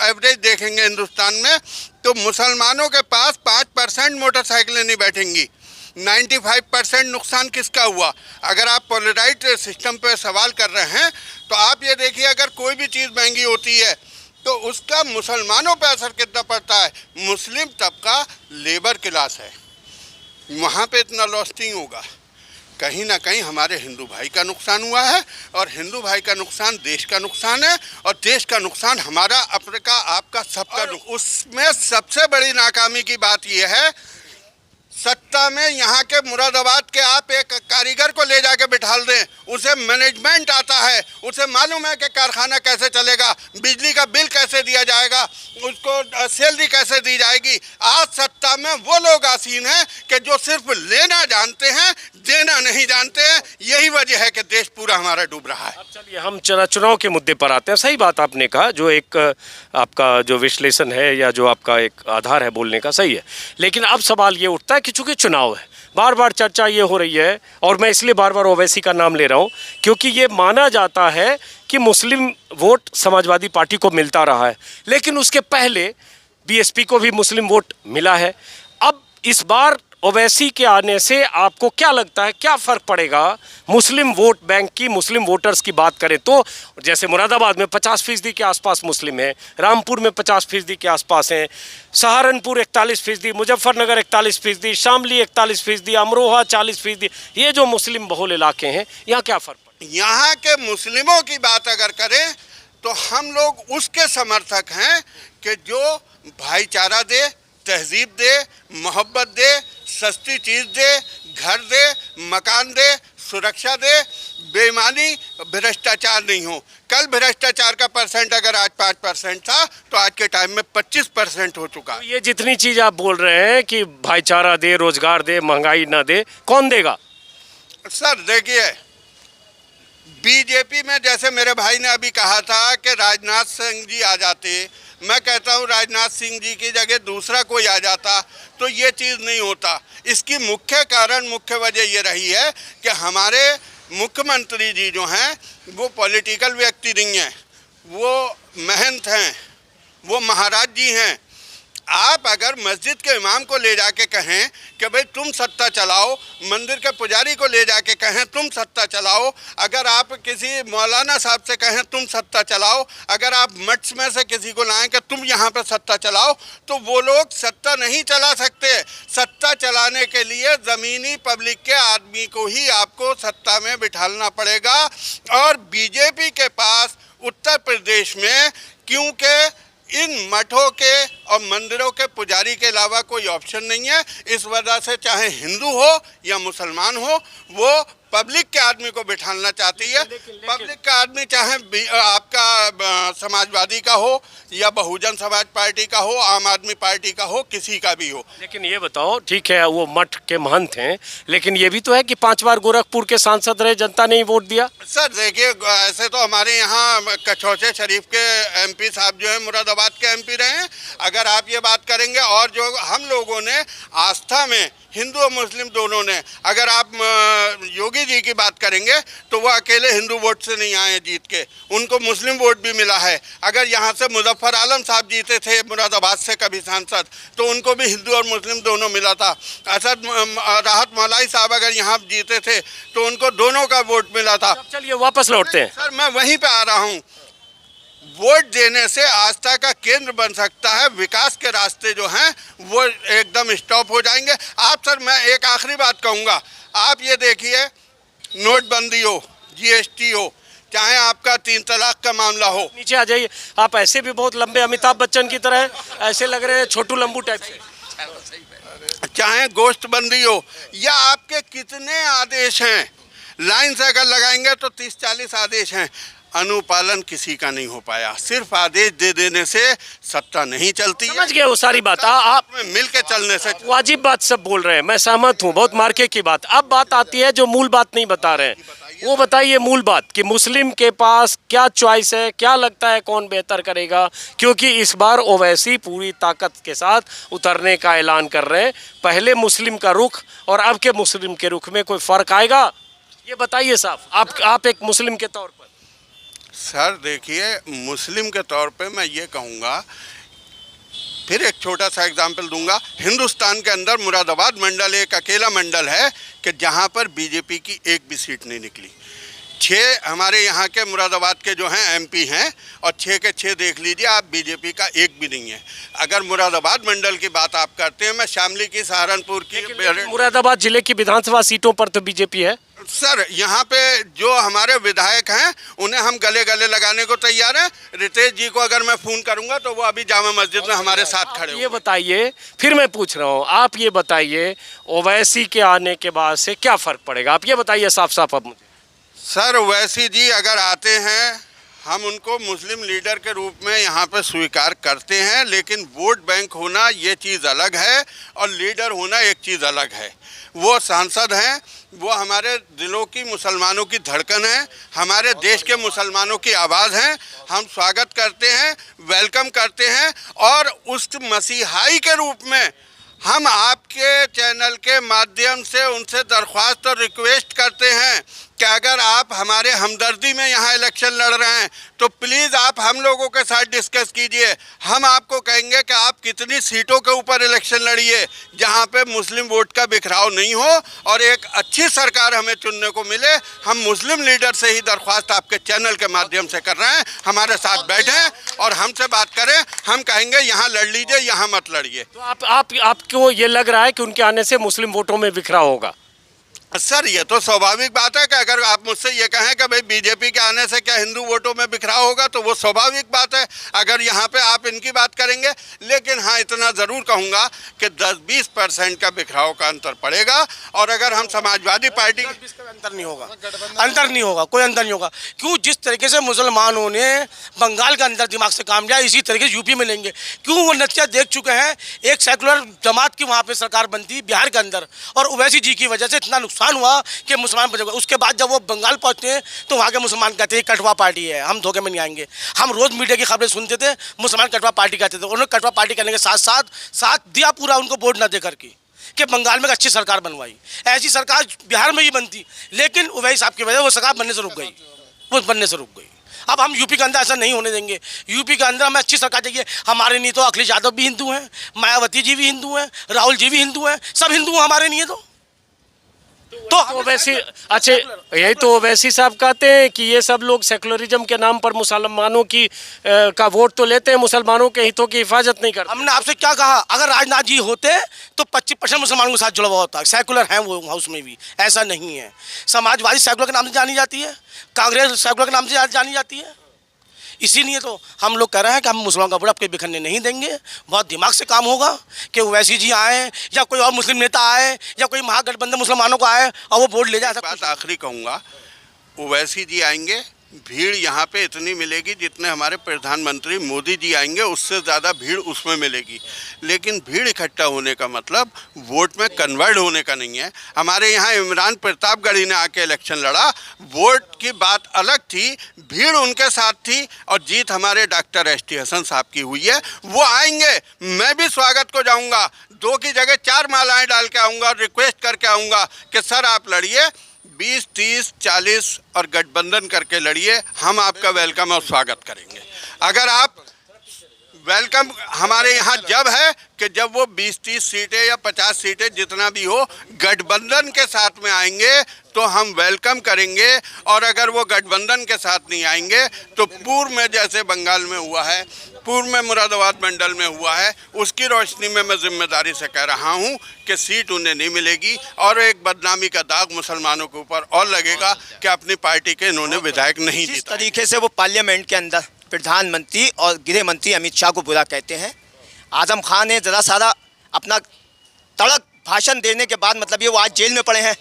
एवरेज देखेंगे हिंदुस्तान में, तो मुसलमानों के पास 5% मोटरसाइकिलें नहीं बैठेंगी। 95% नुकसान किसका हुआ? अगर आप पोलराइज सिस्टम पे सवाल कर रहे हैं तो आप ये देखिए, अगर कोई भी चीज़ महंगी होती है तो उसका मुसलमानों पर असर कितना पड़ता है। मुस्लिम तबका लेबर क्लास है, वहाँ पे इतना लॉस नहीं होगा। कहीं ना कहीं हमारे हिंदू भाई का नुकसान हुआ है, और हिंदू भाई का नुकसान देश का नुकसान है, और देश का नुकसान हमारा, अपने का, आपका, सबका। उसमें सबसे बड़ी नाकामी की बात यह है, सत्ता में यहाँ के मुरादाबाद के आप एक कारीगर को ले जाके बिठा दें, उसे मैनेजमेंट आता है, उसे मालूम है कि कारखाना कैसे चलेगा, बिजली का बिल कैसे दिया जाएगा, उसको सैलरी कैसे दी जाएगी। आज सत्ता में वो लोग आसीन हैं कि जो सिर्फ लेना जानते हैं, देना नहीं जानते हैं। यही वजह है कि देश पूरा हमारा डूब रहा है। अब चलिए हम चुनाव के मुद्दे पर आते हैं। सही बात आपने कहा, जो एक आपका जो विश्लेषण है या जो आपका एक आधार है बोलने का, सही है। लेकिन अब सवाल ये उठता है कि चूंकि चुनाव है, बार बार चर्चा ये हो रही है, और मैं इसलिए बार बार ओवैसी का नाम ले रहा हूँ क्योंकि ये माना जाता है कि मुस्लिम वोट समाजवादी पार्टी को मिलता रहा है, लेकिन उसके पहले बीएसपी को भी मुस्लिम वोट मिला है। अब इस बार ओवैसी के आने से आपको क्या लगता है, क्या फ़र्क पड़ेगा मुस्लिम वोट बैंक की, मुस्लिम वोटर्स की बात करें तो? जैसे मुरादाबाद में 50% के आसपास मुस्लिम हैं, रामपुर में 50% के आसपास हैं, सहारनपुर 41%, मुजफ्फरनगर 41%, शामली 41%, अमरोहा 40%। ये जो मुस्लिम बहुल इलाके हैं, यहाँ क्या फ़र्क पड़ेगा? यहाँ के मुस्लिमों की बात अगर करें तो हम लोग उसके समर्थक हैं कि जो भाईचारा दे, तहजीब दे, मोहब्बत दे, सस्ती चीज़ दे, घर दे, मकान दे, सुरक्षा दे, बेईमानी, भ्रष्टाचार नहीं हो। कल भ्रष्टाचार का परसेंट अगर आज 5% था तो आज के टाइम में 25% हो चुका। तो ये जितनी चीज़ आप बोल रहे हैं कि भाईचारा दे, रोजगार दे, महंगाई ना दे, कौन देगा? सर देखिए, बीजेपी में जैसे मेरे भाई ने अभी कहा था कि राजनाथ सिंह जी आ जाते, मैं कहता हूँ राजनाथ सिंह जी की जगह दूसरा कोई आ जाता तो ये चीज़ नहीं होता। इसकी मुख्य वजह ये रही है कि हमारे मुख्यमंत्री जी जो हैं वो पॉलिटिकल व्यक्ति नहीं हैं, वो महंत हैं, वो महाराज जी हैं। आप अगर मस्जिद के इमाम को ले जाके कहें कि भाई तुम सत्ता चलाओ, मंदिर के पुजारी को ले जाके कहें तुम सत्ता चलाओ, अगर आप किसी मौलाना साहब से कहें तुम सत्ता चलाओ, अगर आप मठ में से किसी को लाएं कि तुम यहाँ पर सत्ता चलाओ, तो वो लोग सत्ता नहीं चला सकते। सत्ता चलाने के लिए ज़मीनी पब्लिक के आदमी को ही आपको सत्ता में बिठाना पड़ेगा। और बीजेपी के पास उत्तर प्रदेश में क्योंकि इन मठों के और मंदिरों के पुजारी के अलावा कोई ऑप्शन नहीं है, इस वजह से चाहे हिंदू हो या मुसलमान हो, वो पब्लिक के आदमी को बिठाना चाहती है। पब्लिक का आदमी चाहे आपका समाजवादी का हो या बहुजन समाज पार्टी का हो, आम आदमी पार्टी का हो, किसी का भी हो। लेकिन ये बताओ, ठीक है वो मठ के महंत हैं, लेकिन ये भी तो है कि 5 बार गोरखपुर के सांसद रहे, जनता ने ही वोट दिया। सर देखिए, ऐसे तो हमारे यहाँ कचौचे शरीफ के एमपी साहब जो हैं मुरादाबाद के एमपी रहे हैं। अगर आप ये बात करेंगे, और जो हम लोगों ने आस्था में हिंदू और मुस्लिम दोनों ने, अगर आप योगी जी की बात करेंगे तो वो अकेले हिंदू वोट से नहीं आए जीत के, उनको मुस्लिम वोट भी मिला है। अगर यहाँ से मुजफ्फर आलम साहब जीते थे मुरादाबाद से कभी सांसद, तो उनको भी हिंदू और मुस्लिम दोनों मिला था। असद राहत मौलाई साहब अगर यहाँ जीते थे तो उनको दोनों का वोट मिला था। चलिए वापस लौटते हैं। सर मैं वहीं पे आ रहा हूँ, वोट देने से आस्था का केंद्र बन सकता है, विकास के रास्ते जो हैं वो एकदम स्टॉप हो जाएंगे। आप सर, मैं एक आखिरी बात कहूँगा, आप ये देखिए, नोटबंदी हो, जीएसटी हो, चाहे आपका 3 तलाक का मामला हो। नीचे आ जाइए, आप ऐसे भी बहुत लंबे अमिताभ बच्चन की तरह ऐसे लग रहे हैं, छोटू लंबू टाइप से। चाहे गोश्तबंदी हो, या आपके कितने आदेश हैं, लाइन से अगर लगाएंगे तो 30-40 आदेश हैं, अनुपालन किसी का नहीं हो पाया। सिर्फ आदेश दे देने से सत्ता नहीं चलती। समझ गए वो सारी बात। आप मिल के चलने से वाजिब बात सब बोल रहे हैं, मैं सहमत हूँ, बहुत मार्के की बात। अब बात आती है जो मूल बात नहीं बता रहे हैं, वो बताइए मूल बात कि मुस्लिम के पास क्या चॉइस है, क्या लगता है कौन बेहतर करेगा? क्योंकि इस बार ओवैसी पूरी ताकत के साथ उतरने का ऐलान कर रहे हैं। पहले मुस्लिम का रुख और अब के मुस्लिम के रुख में कोई फ़र्क आएगा? ये बताइए साहब, आप एक मुस्लिम के तौर पर। सर देखिए, मुस्लिम के तौर पे मैं ये कहूँगा, फिर एक छोटा सा एग्जाम्पल दूंगा। हिंदुस्तान के अंदर मुरादाबाद मंडल एक अकेला मंडल है कि जहाँ पर बीजेपी की एक भी सीट नहीं निकली। 6 हमारे यहाँ के मुरादाबाद के जो हैं एमपी हैं, और 6 के 6 देख लीजिए आप, बीजेपी का एक भी नहीं है। अगर मुरादाबाद मंडल की बात आप करते हैं, मैं शामली की, सहारनपुर की, मुरादाबाद जिले की विधानसभा सीटों पर तो बीजेपी है। सर यहाँ पे जो हमारे विधायक हैं उन्हें हम गले गले लगाने को तैयार हैं। रितेश जी को अगर मैं फ़ोन करूंगा तो वो अभी जामा मस्जिद में हमारे साथ खड़े ये बताइए, फिर मैं पूछ रहा हूँ, आप ये बताइए ओवैसी के आने के बाद से क्या फ़र्क पड़ेगा? आप ये बताइए साफ साफ अब मुझे। सर ओवैसी जी अगर आते हैं हम उनको मुस्लिम लीडर के रूप में यहाँ पे स्वीकार करते हैं, लेकिन वोट बैंक होना ये चीज़ अलग है और लीडर होना एक चीज़ अलग है। वो सांसद हैं, वो हमारे दिलों की मुसलमानों की धड़कन है, हमारे देश के मुसलमानों की आवाज़ हैं। हम स्वागत करते हैं, वेलकम करते हैं और उस मसीहाई के रूप में हम आपके चैनल के माध्यम से उनसे दरख्वास्त और रिक्वेस्ट करते हैं कि अगर आप हमारे हमदर्दी में यहाँ इलेक्शन लड़ रहे हैं तो प्लीज़ आप हम लोगों के साथ डिस्कस कीजिए। हम आपको कहेंगे कि आप कितनी सीटों के ऊपर इलेक्शन लड़िए जहाँ पे मुस्लिम वोट का बिखराव नहीं हो और एक अच्छी सरकार हमें चुनने को मिले। हम मुस्लिम लीडर से ही दरख्वास्त आपके चैनल के माध्यम से कर रहे हैं, हमारे साथ बैठें और हमसे बात करें। हम कहेंगे यहाँ लड़ लीजिए, यहाँ मत लड़िए। तो आपको ये लग रहा है कि उनके आने से मुस्लिम वोटों में बिखराव होगा? सर ये तो स्वाभाविक बात है कि अगर आप मुझसे ये कहें कि भाई बीजेपी के आने से क्या हिंदू वोटों में बिखराव होगा तो वो स्वाभाविक बात है अगर यहाँ पे आप इनकी बात करेंगे। लेकिन हाँ इतना ज़रूर कहूँगा कि 10-20% का बिखराव का अंतर पड़ेगा और अगर हम समाजवादी पार्टी अंतर नहीं होगा, अंतर नहीं होगा, कोई अंतर नहीं होगा। क्यों जिस तरीके से मुसलमानों ने बंगाल के अंदर दिमाग से काम लिया इसी तरीके से यूपी में लेंगे। क्यों वो नतीजा देख चुके हैं, एक सेकुलर जमात की वहाँ पे सरकार बनती बिहार के अंदर और ओवैसी जी की वजह से इतना नुकसान हुआ कि मुसलमान बच गए। उसके बाद जब वो बंगाल पहुंचते हैं तो वहाँ के मुसलमान कहते हैं कटवा पार्टी है, हम धोखे में नहीं आएंगे। हम रोज़ मीडिया की खबरें सुनते थे, मुसलमान कटवा पार्टी कहते थे। उन्होंने कटवा पार्टी करने के साथ साथ साथ दिया पूरा उनको वोट न दे करके कि बंगाल में एक अच्छी सरकार बनवाई। ऐसी सरकार बिहार में ही बनती, लेकिन ओवैसी साहब की वजह वो सरकार बनने से रुक गई, वो बनने से रुक गई। अब हम यूपी के अंदर ऐसा नहीं होने देंगे। यूपी के अंदर हमें अच्छी सरकार चाहिए। हमारे नहीं तो अखिलेश यादव भी हिंदू हैं, मायावती जी भी हिंदू हैं, राहुल जी भी हिंदू हैं, सब हिंदू हैं हमारे नहीं है तो वैसे अच्छा यही तो ओवैसी साहब कहते हैं कि ये सब लोग सेकुलरिज्म के नाम पर मुसलमानों की का वोट तो लेते हैं, मुसलमानों के हितों की हिफाजत नहीं करते। हमने आपसे क्या कहा, अगर राजनाथ जी होते तो 25% मुसलमानों के साथ जुड़ा हुआ होता। सेकुलर हैं वो हाउस में भी, ऐसा नहीं है। समाजवादी सेकुलर के नाम से जानी जाती है, कांग्रेस सेकुलर के नाम से जानी जाती है। इसीलिए तो हम लोग कह रहे हैं कि हम मुसलमान का वोट आपके बिखरने नहीं देंगे। बहुत दिमाग से काम होगा कि ओवैसी जी आए या कोई और मुस्लिम नेता आए या कोई महागठबंधन मुसलमानों को आए और वो वोट ले जाए। बात आखिरी कहूँगा, ओवैसी जी आएंगे, भीड़ यहाँ पे इतनी मिलेगी जितने हमारे प्रधानमंत्री मोदी जी आएंगे उससे ज़्यादा भीड़ उसमें मिलेगी। लेकिन भीड़ इकट्ठा होने का मतलब वोट में कन्वर्ट होने का नहीं है। हमारे यहाँ इमरान प्रतापगढ़ी ने आके इलेक्शन लड़ा, वोट की बात अलग थी, भीड़ उनके साथ थी और जीत हमारे डॉक्टर एस.टी. हसन साहब की हुई है। वो आएंगे, मैं भी स्वागत को जाऊँगा, 2 की जगह 4 मालाएँ डाल के आऊँगा और रिक्वेस्ट करके आऊँगा कि सर आप लड़िए, 20, 30, 40 और गठबंधन करके लड़िए, हम आपका वेलकम और स्वागत करेंगे। अगर आप वेलकम हमारे यहाँ जब है कि जब वो 20-30 सीटें या 50 सीटें जितना भी हो गठबंधन के साथ में आएंगे तो हम वेलकम करेंगे। और अगर वो गठबंधन के साथ नहीं आएंगे तो पूर्व में जैसे बंगाल में हुआ है, पूर्व में मुरादाबाद मंडल में हुआ है, उसकी रोशनी में मैं जिम्मेदारी से कह रहा हूं कि सीट उन्हें नहीं मिलेगी और एक बदनामी का दाग मुसलमानों के ऊपर और लगेगा कि अपनी पार्टी के इन्होंने विधायक नहीं जिस जीता। तरीके से वो पार्लियामेंट के अंदर प्रधानमंत्री और गृह मंत्री अमित शाह को बुरा कहते हैं, आजम खान ने ज़रा सारा अपना तड़क भाषण देने के बाद मतलब ये वो आज जेल में पड़े हैं।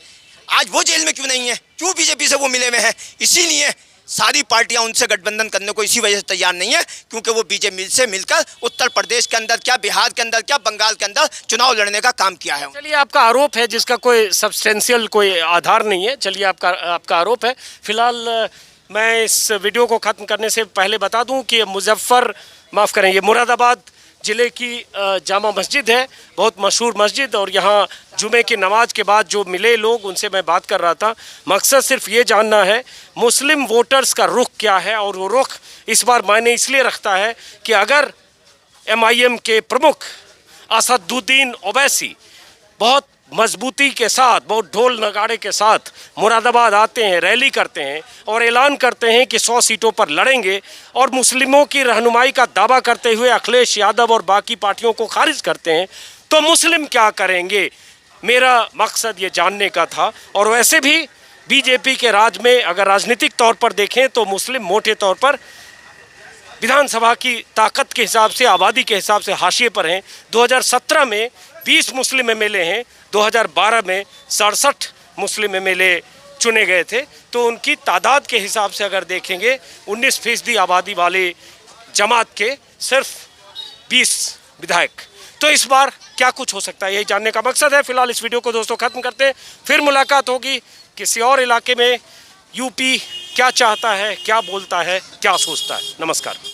आज वो जेल में क्यों नहीं है? क्यों बीजेपी से वो मिले हुए हैं? इसीलिए सारी पार्टियां उनसे गठबंधन करने को इसी वजह से तैयार नहीं है क्योंकि वो बीजेपी से मिलकर उत्तर प्रदेश के अंदर क्या, बिहार के अंदर क्या, बंगाल के अंदर चुनाव लड़ने का काम किया है। चलिए आपका आरोप है जिसका कोई सब्सटेंशियल कोई आधार नहीं है, चलिए आपका आरोप है। फिलहाल मैं इस वीडियो को ख़त्म करने से पहले बता दूं कि ये मुरादाबाद ज़िले की जामा मस्जिद है, बहुत मशहूर मस्जिद, और यहाँ जुमे की नमाज के बाद जो मिले लोग उनसे मैं बात कर रहा था। मकसद सिर्फ ये जानना है मुस्लिम वोटर्स का रुख क्या है, और वो रुख इस बार मायने इसलिए रखता है कि अगर MIM के प्रमुख असदुद्दीन ओवैसी बहुत मजबूती के साथ, बहुत ढोल नगाड़े के साथ मुरादाबाद आते हैं, रैली करते हैं और ऐलान करते हैं कि 100 सीटों पर लड़ेंगे और मुस्लिमों की रहनुमाई का दावा करते हुए अखिलेश यादव और बाकी पार्टियों को खारिज करते हैं, तो मुस्लिम क्या करेंगे? मेरा मकसद ये जानने का था। और वैसे भी बीजेपी के राज में अगर राजनीतिक तौर पर देखें तो मुस्लिम मोटे तौर पर विधानसभा की ताकत के हिसाब से, आबादी के हिसाब से हाशिए पर हैं। 2017 में 20 मुस्लिम एमएलए हैं, 2012 में 67 मुस्लिम एमएलए चुने गए थे। तो उनकी तादाद के हिसाब से अगर देखेंगे 19% आबादी वाले जमात के सिर्फ 20 विधायक। तो इस बार क्या कुछ हो सकता है, यही जानने का मकसद है। फिलहाल इस वीडियो को दोस्तों खत्म करते हैं, फिर मुलाकात होगी किसी और इलाके में। यूपी क्या चाहता है, क्या बोलता है, क्या सोचता है। नमस्कार।